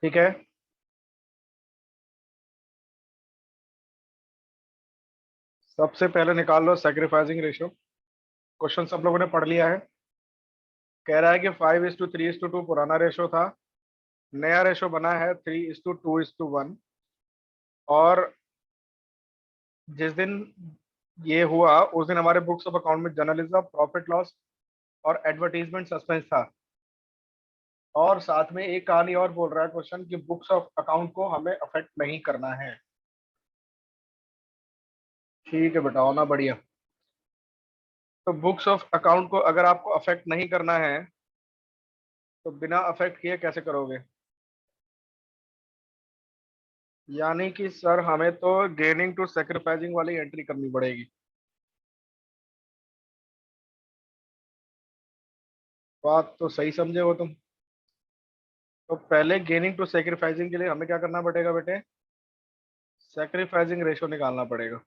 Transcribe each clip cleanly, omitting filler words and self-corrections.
ठीक है। सबसे पहले निकाल लो सेक्रीफाइसिंग रेशियो। क्वेश्चन सब लोगों ने पढ़ लिया है। कह रहा है कि 5:3:2 पुराना रेशो था, नया रेशो बना है 3:2:1। और जिस दिन ये हुआ उस दिन हमारे बुक्स ऑफ अकाउंट में जर्नलिज्म, प्रॉफिट लॉस और एडवर्टीजमेंट सस्पेंस था। और साथ में एक कहानी और बोल रहा है क्वेश्चन कि बुक्स ऑफ अकाउंट को हमें अफेक्ट नहीं करना है। ठीक है बेटा, होना बढ़िया। तो बुक्स ऑफ अकाउंट को अगर आपको अफेक्ट नहीं करना है तो बिना अफेक्ट किए कैसे करोगे? यानी कि सर हमें तो गेनिंग टू सेक्रीफाइसिंग वाली एंट्री करनी पड़ेगी। बात तो सही समझे हो तुम। तो पहले गेनिंग टू सेक्रीफाइसिंग के लिए हमें क्या करना पड़ेगा बेटे? सेक्रीफाइसिंग रेशो निकालना पड़ेगा।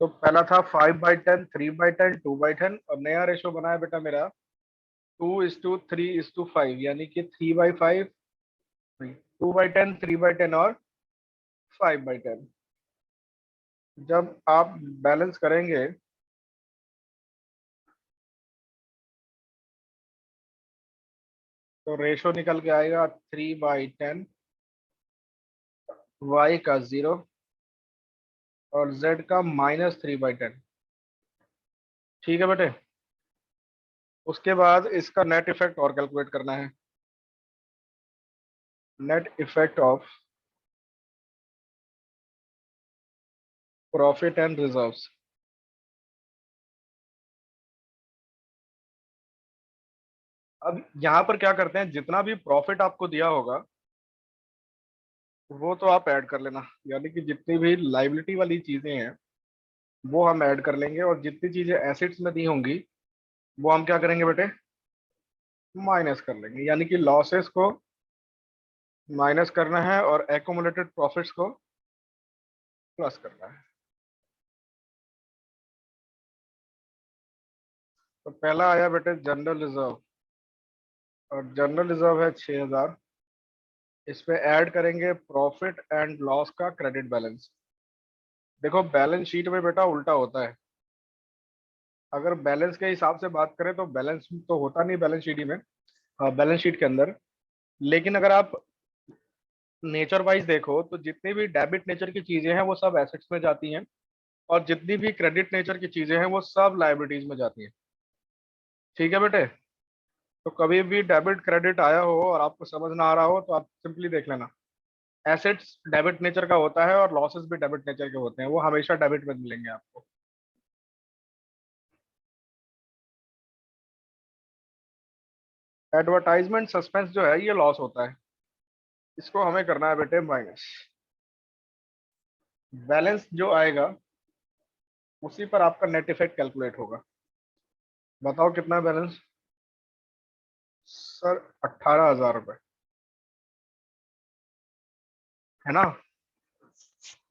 तो पहला था 5/10, 3/10, 2/10 और नया रेशो बना है बेटा मेरा 2:3:5, यानी कि 3/5, 2/10, 3/10 और 5/10। जब आप बैलेंस करेंगे तो रेशो निकल के आएगा 3/10, वाई का 0 और जेड का -3/10। ठीक है बेटे। उसके बाद इसका नेट इफेक्ट और कैलकुलेट करना है। Net effect of profit and reserves. अब यहाँ पर क्या करते हैं, जितना भी प्रॉफिट आपको दिया होगा वो तो आप ऐड कर लेना, यानी कि जितनी भी लाइबिलिटी वाली चीजें हैं वो हम ऐड कर लेंगे, और जितनी चीजें एसेट्स में दी होंगी वो हम क्या करेंगे बेटे? माइनस कर लेंगे, यानी कि लॉसेस को माइनस करना है और एक्यूमुलेटेड प्रॉफिट्स को प्लस करना है। तो पहला आया बेटे जनरल रिजर्व, और जनरल रिजर्व है 6,000। इस पे ऐड करेंगे प्रॉफिट एंड लॉस का क्रेडिट बैलेंस। देखो बैलेंस शीट में बेटा उल्टा होता है। अगर बैलेंस के हिसाब से बात करें तो बैलेंस तो होता नहीं बैलेंस शीट ही में, बैलेंस शीट के अंदर। लेकिन अगर आप नेचर वाइज देखो तो जितनी भी डेबिट नेचर की चीजें हैं वो सब एसेट्स में जाती हैं, और जितनी भी क्रेडिट नेचर की चीजें हैं वो सब लाइबिलिटीज में जाती हैं। ठीक है बेटे। तो कभी भी डेबिट क्रेडिट आया हो और आपको समझ ना आ रहा हो तो आप सिंपली देख लेना। एसेट्स डेबिट नेचर का होता है और लॉसेस भी डेबिट नेचर के होते हैं, वो हमेशा डेबिट में मिलेंगे आपको। एडवर्टाइजमेंट सस्पेंस जो है ये लॉस होता है, इसको हमें करना है बेटे माइनस। बैलेंस जो आएगा उसी पर आपका नेट इफेक्ट कैलकुलेट होगा। बताओ कितना बैलेंस? सर 18,000 रुपये, है ना?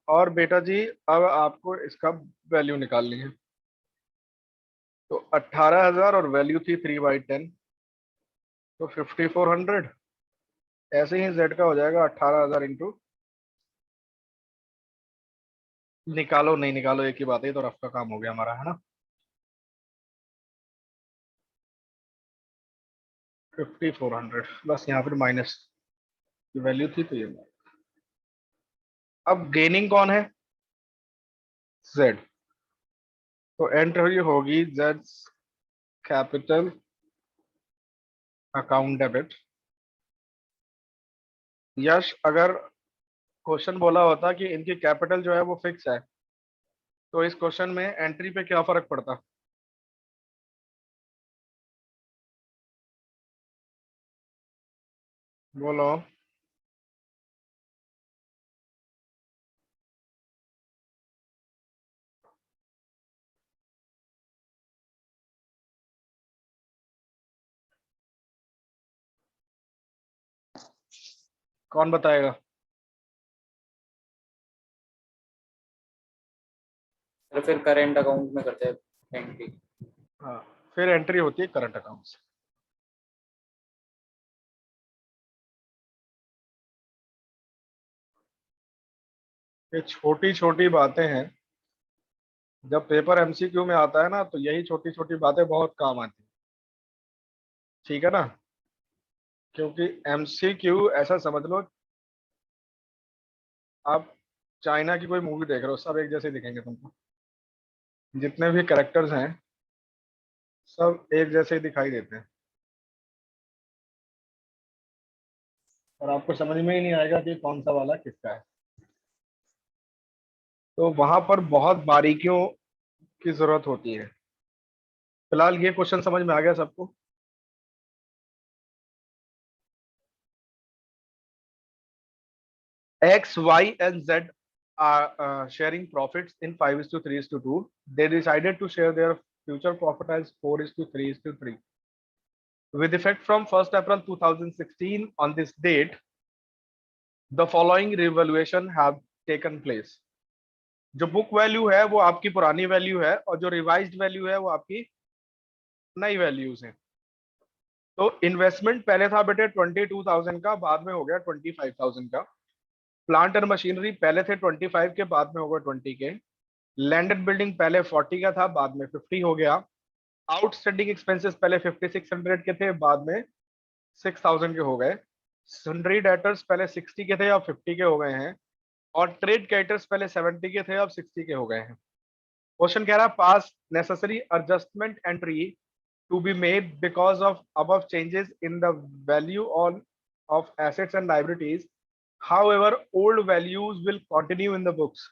और बेटा जी अब आपको इसका वैल्यू निकालनी है। तो 18,000 और वैल्यू थी 3/10, तो 5,400। ऐसे ही जेड का हो जाएगा 18,000 इंटू, निकालो नहीं निकालो एक ही बात है, ये तो रफ का काम हो गया हमारा, है ना? 5,400 बस, यहाँ पर माइनस की वैल्यू थी तो ये। अब गेनिंग कौन है? जेड। तो एंट्री होगी जेड कैपिटल अकाउंट डेबिट। यश, अगर क्वेश्चन बोला होता कि इनकी कैपिटल जो है वो फिक्स है तो इस क्वेश्चन में एंट्री पे क्या फर्क पड़ता? बोलो। कौन बताएगा? तो फिर करेंट अकाउंट में करते हैं एंट्री। हाँ, फिर एंट्री होती है करंट अकाउंट से। ये छोटी छोटी बातें हैं, जब पेपर एमसीक्यू में आता है ना तो यही छोटी छोटी बातें बहुत काम आती है। ठीक है ना, क्योंकि एमसीक्यू ऐसा समझ लो, आप चाइना की कोई मूवी देख रहे हो, सब एक जैसे दिखेंगे तुमको। जितने भी करेक्टर्स हैं सब एक जैसे ही दिखाई देते हैं, और आपको समझ में ही नहीं आएगा कि कौन सा वाला किसका है। तो वहां पर बहुत बारीकियों की जरूरत होती है। फिलहाल ये क्वेश्चन समझ में आ गया सबको? X, Y, and Z are sharing profits in 5:3:2. They decided to share their future profit as 4:3:3. With effect from 1st April 2016, on this date, the following revaluation have taken place. जो book value है वो आपकी पुरानी value है, और जो revised value है वो आपकी नई वैल्यूज है। तो इन्वेस्टमेंट पहले था बेटे 22,000 का, बाद में हो गया 25,000 का। प्लांट एंड मशीनरी पहले थे 25 के, बाद में हो गया 20 के। लैंड एंड बिल्डिंग पहले 40 का था, बाद में 50 हो गया। आउटस्टैंडिंग एक्सपेंसेस पहले 5600 के थे, बाद में 6000 के हो गए। सन्ड्री डेटर्स पहले 60 के थे, अब 50 के हो गए हैं। और ट्रेड क्रेडिटर्स पहले 70 के थे, अब 60 के हो गए हैं। क्वेश्चन कह रहा है pass necessary adjustment entry to be made because of above changes in the value on of assets and liabilities, however old values will continue in the books.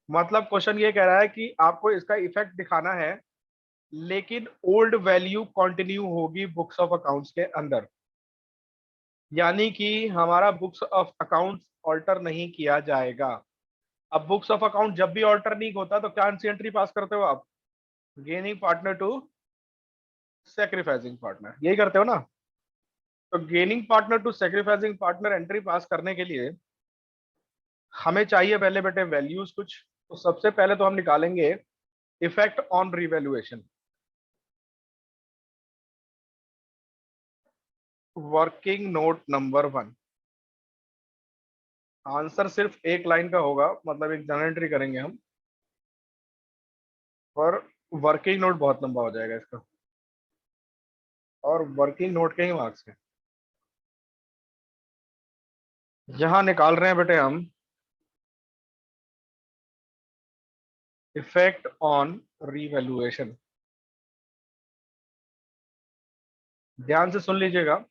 मतलब क्वेश्चन ये कह रहा है कि आपको इसका इफेक्ट दिखाना है, लेकिन ओल्ड वैल्यू कंटिन्यू होगी बुक्स ऑफ अकाउंट्स के अंदर। यानी कि हमारा बुक्स ऑफ अकाउंट्स ऑल्टर नहीं किया जाएगा। अब बुक्स ऑफ अकाउंट जब भी ऑल्टर नहीं होता तो कौन सी एंट्री पास करते हो आप? Gaining partner to sacrificing partner, यही करते हो ना? तो gaining partner to sacrificing partner entry pass करने के लिए हमें चाहिए पहले बेटे वैल्यूज कुछ। तो सबसे पहले तो हम निकालेंगे effect on revaluation. Working note number 1। Answer सिर्फ एक लाइन का होगा, मतलब एक जनरल एंट्री करेंगे हम, पर वर्किंग नोट बहुत लंबा हो जाएगा इसका, और वर्किंग नोट के ही मार्क्स हैं। यहां निकाल रहे हैं बेटे हम इफेक्ट ऑन रिवैल्यूएशन। ध्यान से सुन लीजिएगा।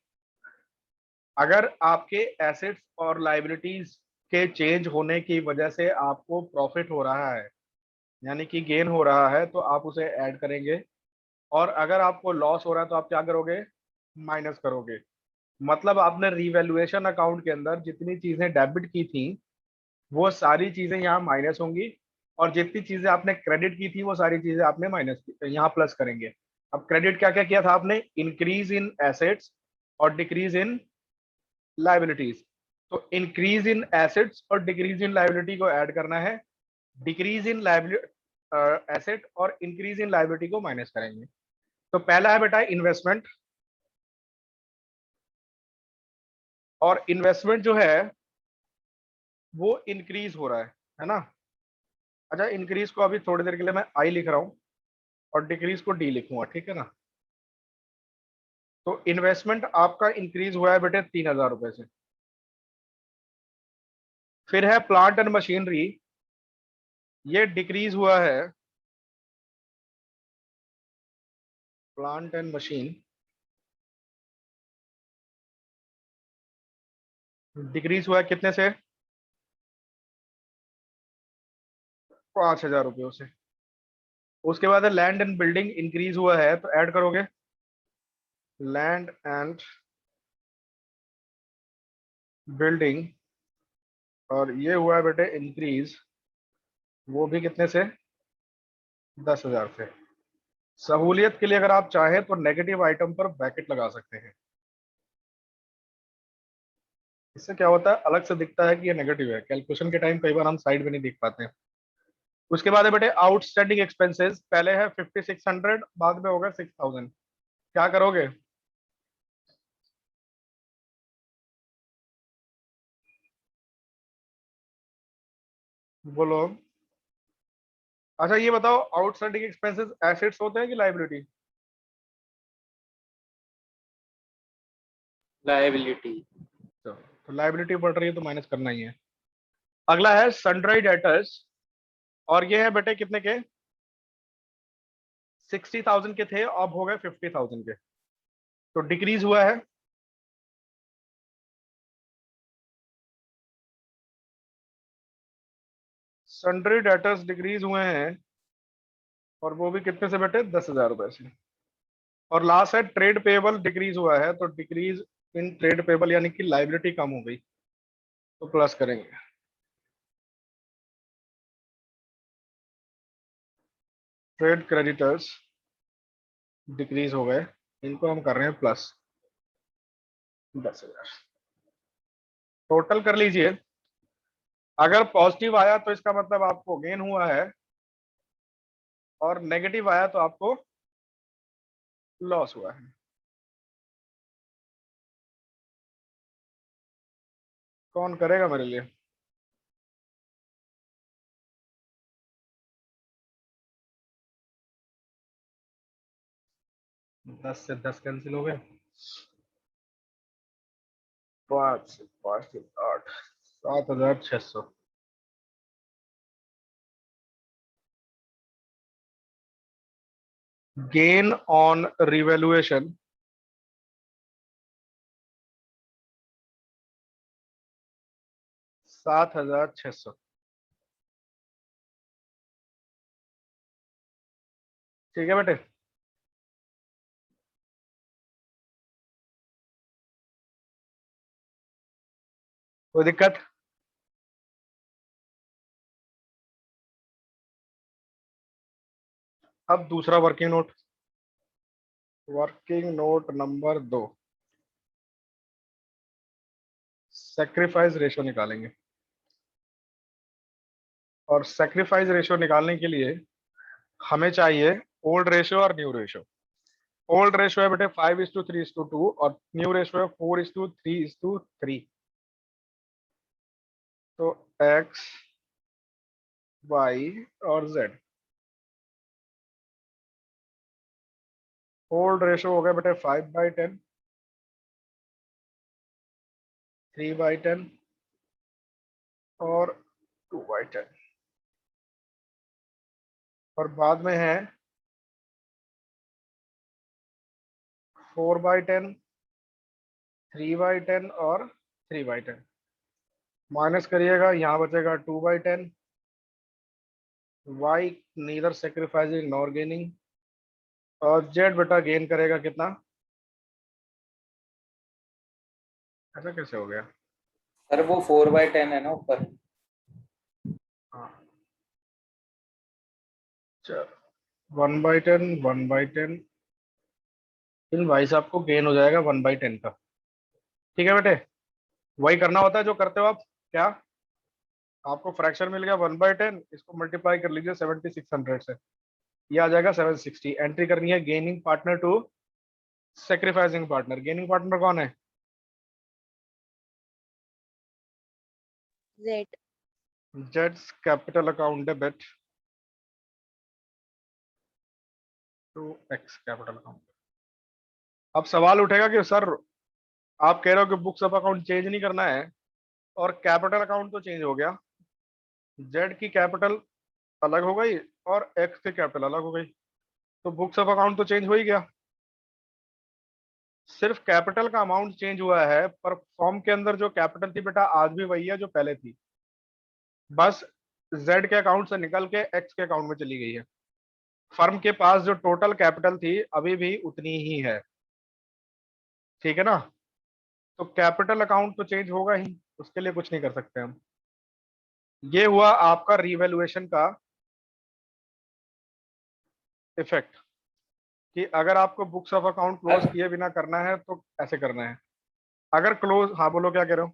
अगर आपके एसेट्स और लाइबिलिटीज के चेंज होने की वजह से आपको प्रॉफिट हो रहा है, यानी कि गेन हो रहा है, तो आप उसे ऐड करेंगे। और अगर आपको लॉस हो रहा है तो आप क्या करोगे? माइनस करोगे। मतलब आपने रिवैल्यूएशन अकाउंट के अंदर जितनी चीजें डेबिट की थी वो सारी चीजें यहाँ माइनस होंगी, और जितनी चीजें आपने क्रेडिट की थी वो सारी चीजें आपने माइनस यहाँ प्लस करेंगे। अब क्रेडिट क्या क्या किया था आपने? इंक्रीज इन एसेट्स और डिक्रीज इन लाइबिलिटीज। तो इंक्रीज इन एसेट्स और डिक्रीज इन लाइबिलिटी को ऐड करना है, डिक्रीज इन लाइबिलिटी एसेट और इंक्रीज इन लाइबिलिटी को माइनस करेंगे। तो पहला है बेटा इन्वेस्टमेंट, और इन्वेस्टमेंट जो है वो इंक्रीज हो रहा है ना? अच्छा, इंक्रीज को अभी थोड़ी देर के लिए मैं आई लिख रहा हूँ और डिक्रीज को डी लिखूंगा, ठीक है ना? तो इन्वेस्टमेंट आपका इंक्रीज हुआ है बेटे 3,000 रुपए से। फिर है प्लांट एंड मशीनरी, ये डिक्रीज हुआ है। प्लांट एंड मशीन डिक्रीज हुआ है कितने से? 5,000 रुपयों से। उसके बाद है लैंड एंड बिल्डिंग, इंक्रीज हुआ है, तो ऐड करोगे लैंड एंड बिल्डिंग, और ये हुआ है बेटे इंक्रीज, वो भी कितने से? 10,000 से। सहूलियत के लिए अगर आप चाहें तो नेगेटिव आइटम पर ब्रैकेट लगा सकते हैं। इससे क्या होता है, अलग से दिखता है कि ये नेगेटिव है। कैलकुलेशन के टाइम कई बार हम साइड में नहीं दिख पाते हैं। उसके बाद है बेटे आउटस्टैंडिंग एक्सपेंसेस, पहले है 5600, बाद में होगा 6000। क्या करोगे? बोलो। अच्छा ये बताओ, आउटस्टैंडिंग एक्सपेंसेस एसेट्स होते हैं कि लाइबिलिटी? लायबिलिटी। तो लाइबिलिटी बढ़ रही है तो माइनस करना ही है। अगला है सनड्राई डेटर्स, और ये है बेटे कितने के? 60,000 के थे, अब हो गए 50,000 के, तो डिक्रीज हुआ है। सन्ड्री डेटर्स डिक्रीज हुए हैं, और वो भी कितने से बेटे? 10,000 रुपए से। और लास्ट है ट्रेड पेबल डिक्रीज हुआ है, तो डिक्रीज इन ट्रेड पेबल यानी कि लाइबिलिटी कम हो गई, तो प्लस करेंगे। ट्रेड क्रेडिटर्स डिक्रीज हो गए, इनको हम कर रहे हैं प्लस 10,000। टोटल कर लीजिए, अगर पॉजिटिव आया तो इसका मतलब आपको गेन हुआ है, और नेगेटिव आया तो आपको लॉस हुआ है। कौन करेगा मेरे लिए? दस से 10 कैंसिल हो गए, 5 से 5 से 8, 7,600। Gain on revaluation 7,600। ठीक है बेटे। कोई दिक्कत? अब दूसरा working note, working note number 2, sacrifice ratio निकालेंगे। और सेक्रीफाइस रेशो निकालने के लिए हमें चाहिए ओल्ड रेशो और न्यू रेशो। ओल्ड रेशो है बेटे 5:3:2, और न्यू रेशो है 4:3:3। तो एक्स, वाई और जेड। ओल्ड रेशो हो गया बेटे 5/10, 3/10 और 2/10। और बाद में है 4/10, 3/10 और 3/10। माइनस करिएगा, यहाँ बचेगा 2/10। Y neither sacrificing nor gaining. और जेड बेटा गेन करेगा कितना? ऐसा कैसे हो गया? सर वो 4/10 है ना ऊपर। हाँ चलो, 1/10, 1/10, इन भाई साहब को गेन हो जाएगा 1/10 का। ठीक है बेटे, वही करना होता है जो करते हो आप। क्या आपको फ्रैक्शन मिल गया 1/10, इसको मल्टीप्लाई कर लीजिए 7600 से, ये आ जाएगा 760। एंट्री करनी है gaining partner to sacrificing partner. Gaining partner कौन है? जेड। जेड्स capital account debit to X capital account. अब सवाल उठेगा कि सर आप कह रहे हो कि बुक्स ऑफ अकाउंट चेंज नहीं करना है, और कैपिटल अकाउंट तो चेंज हो गया, जेड की कैपिटल अलग हो गई और एक्स की कैपिटल अलग हो गई, तो बुक्स ऑफ अकाउंट तो चेंज हो ही गया। सिर्फ कैपिटल का अमाउंट चेंज हुआ है, पर फॉर्म के अंदर जो कैपिटल थी बेटा आज भी वही है जो पहले थी, बस जेड के अकाउंट से निकल के एक्स के अकाउंट में चली गई है। फर्म के पास जो टोटल कैपिटल थी अभी भी उतनी ही है। ठीक है ना? तो कैपिटल अकाउंट तो चेंज होगा ही, उसके लिए कुछ नहीं कर सकते हम। ये हुआ आपका रिवैल्यूएशन का इफेक्ट, कि अगर आपको बुक्स ऑफ अकाउंट क्लोज किए बिना करना है तो ऐसे करना है। अगर क्लोज, हाँ बोलो क्या कह रहे हो?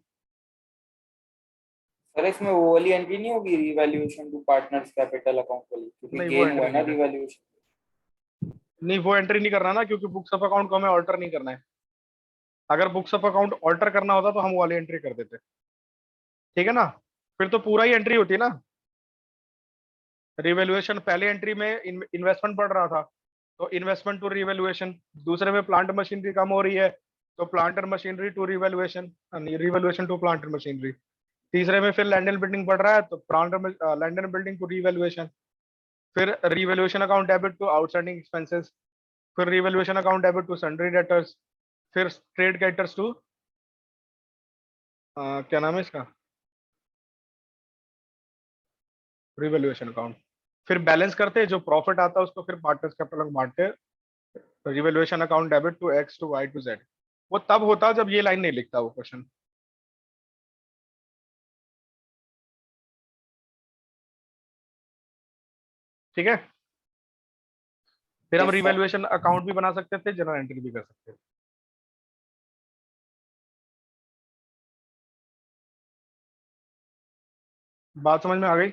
सर इसमें वो वाली एंट्री नहीं होगी revaluation to partners capital account वाली, क्योंकि नहीं वो गेन हुआ एंट्री है ना नहीं है, रिवैल्यूएशन। नहीं वो एंट्री नहीं करना ना, क्योंकि बुक्स ऑफ अकाउंट को हमें ऑल्टर नहीं करना है। अगर बुक्स ऑफ अकाउंट ऑल्टर करना होता तो हम वो वाली एंट्री कर देते। ठीक है ना? फिर तो पूरा ही एंट्री होती है ना। रिवैल्यूएशन पहले एंट्री में इन्वेस्टमेंट बढ़ रहा था, तो इन्वेस्टमेंट टू रिवैल्यूएशन। दूसरे में प्लांट मशीनरी कम हो रही है, तो planter machinery to revaluation, revaluation to planter machinery. तीसरे में फिर लैंड एंड बिल्डिंग बढ़ रहा है, तो प्लांटर land and building to revaluation. फिर revaluation account debit to outstanding expenses. फिर revaluation account debit to sundry debtors. फिर ट्रेड क्रेडिटर्स टू क्या नाम है इसका, रिवैल्यूएशन अकाउंट। फिर बैलेंस करते हैं, जो प्रॉफिट आता है उसको फिर पार्टनर्स कैपिटल में बांटते हैं। Revaluation account debit to X to Y to Z. वो तब होता जब ये लाइन नहीं लिखता वो क्वेश्चन। ठीक है, फिर हम यस सर। रिवैल्यूएशन अकाउंट भी बना सकते थे, जनरल एंट्री भी कर सकते थे। बात समझ में आ गई?